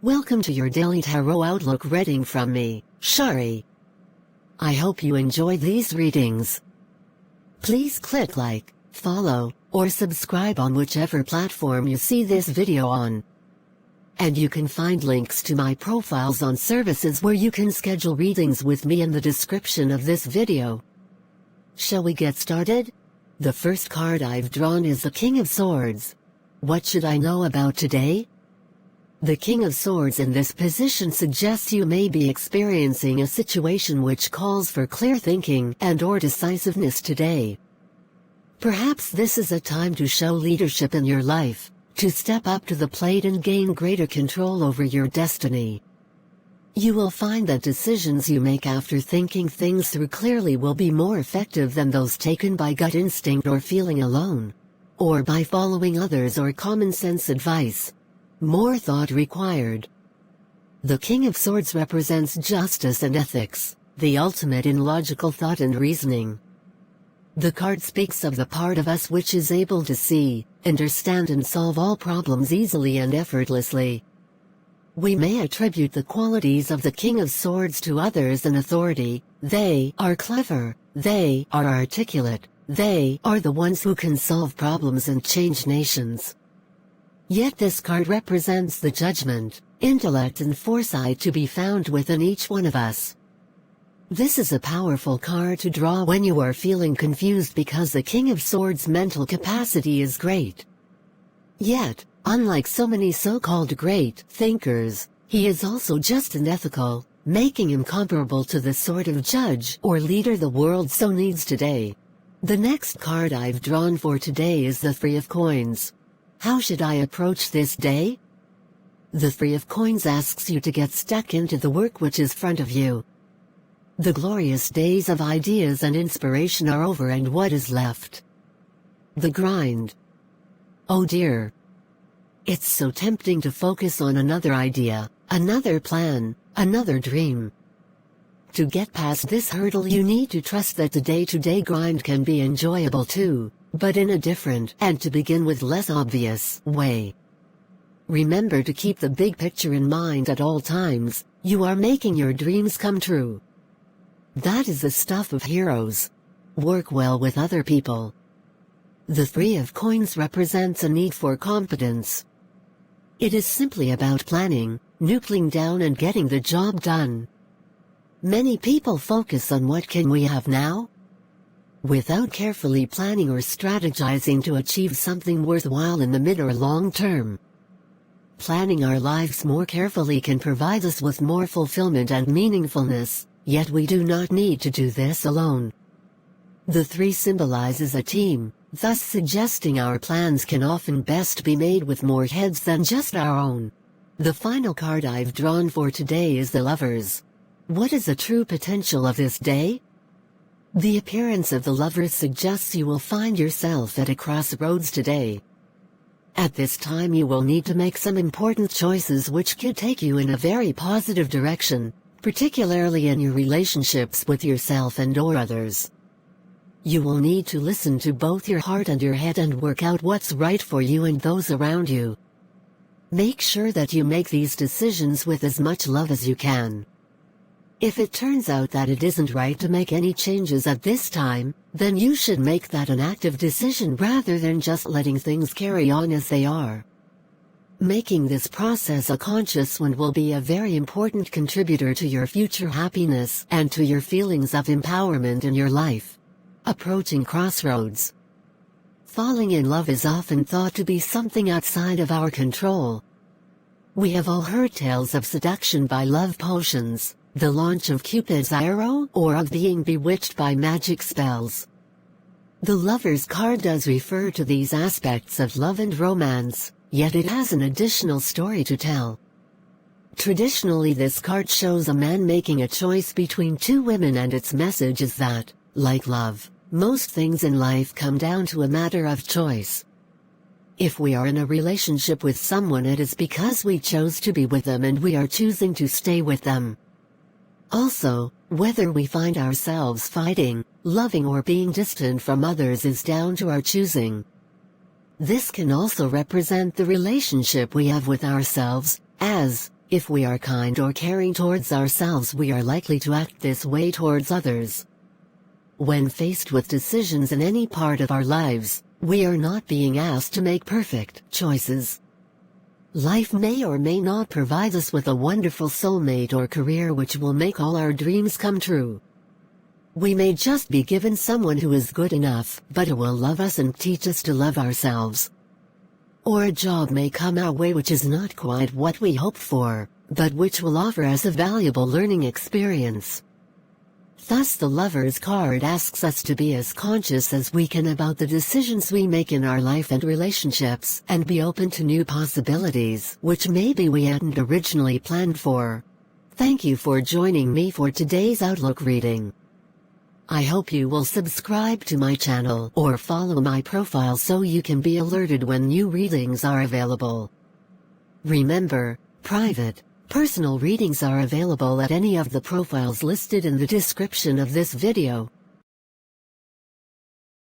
Welcome to your daily tarot outlook reading from me, Shari. I hope you enjoy these readings. Please click like, follow, or subscribe on whichever platform you see this video on. And you can find links to my profiles on services where you can schedule readings with me in the description of this video. Shall we get started? The first card I've drawn is the King of Swords. What should I know about today? The King of Swords in this position suggests you may be experiencing a situation which calls for clear thinking and/or decisiveness today. Perhaps this is a time to show leadership in your life, to step up to the plate and gain greater control over your destiny. You will find that decisions you make after thinking things through clearly will be more effective than those taken by gut instinct or feeling alone, or by following others or common sense advice. More thought required. The King of Swords represents justice and ethics, the ultimate in logical thought and reasoning. The card speaks of the part of us which is able to see, understand and solve all problems easily and effortlessly. We may attribute the qualities of the King of Swords to others and authority. They are clever, they are articulate, they are the ones who can solve problems and change nations. Yet this card represents the judgment, intellect and foresight to be found within each one of us. This is a powerful card to draw when you are feeling confused because the King of Swords' mental capacity is great. Yet, unlike so many so-called great thinkers, he is also just and ethical, making him comparable to the sort of judge or leader the world so needs today. The next card I've drawn for today is the Three of Coins. How should I approach this day? The Three of Coins asks you to get stuck into the work which is front of you. The glorious days of ideas and inspiration are over, and what is left? The grind. Oh dear. It's so tempting to focus on another idea, another plan, another dream. To get past this hurdle you need to trust that the day-to-day grind can be enjoyable too, but in a different, and to begin with less obvious, way. Remember to keep the big picture in mind at all times. You are making your dreams come true. That is the stuff of heroes. Work well with other people. The Three of Coins represents a need for competence. It is simply about planning, knuckling down and getting the job done. Many people focus on what can we have now, without carefully planning or strategizing to achieve something worthwhile in the mid or long term. Planning our lives more carefully can provide us with more fulfillment and meaningfulness, yet we do not need to do this alone. The three symbolizes a team, thus suggesting our plans can often best be made with more heads than just our own. The final card I've drawn for today is the Lovers. What is the true potential of this day? The appearance of the Lovers suggests you will find yourself at a crossroads today. At this time you will need to make some important choices which could take you in a very positive direction, particularly in your relationships with yourself and/or others. You will need to listen to both your heart and your head and work out what's right for you and those around you. Make sure that you make these decisions with as much love as you can. If it turns out that it isn't right to make any changes at this time, then you should make that an active decision rather than just letting things carry on as they are. Making this process a conscious one will be a very important contributor to your future happiness and to your feelings of empowerment in your life. Approaching crossroads. Falling in love is often thought to be something outside of our control. We have all heard tales of seduction by love potions, the launch of Cupid's arrow, or of being bewitched by magic spells. The Lovers card does refer to these aspects of love and romance, yet it has an additional story to tell. Traditionally, this card shows a man making a choice between two women, and its message is that, like love, most things in life come down to a matter of choice. If we are in a relationship with someone, it is because we chose to be with them and we are choosing to stay with them. Also, whether we find ourselves fighting, loving or being distant from others is down to our choosing. This can also represent the relationship we have with ourselves, as, If we are kind or caring towards ourselves, we are likely to act this way towards others. When faced with decisions in any part of our lives, we are not being asked to make perfect choices. Life may or may not provide us with a wonderful soulmate or career which will make all our dreams come true. We may just be given someone who is good enough, but who will love us and teach us to love ourselves. Or a job may come our way which is not quite what we hoped for, but which will offer us a valuable learning experience. Thus the Lover's card asks us to be as conscious as we can about the decisions we make in our life and relationships, and be open to new possibilities which maybe we hadn't originally planned for. Thank you for joining me for today's Outlook reading. I hope you will subscribe to my channel or follow my profile so you can be alerted when new readings are available. Remember, private, personal readings are available at any of the profiles listed in the description of this video.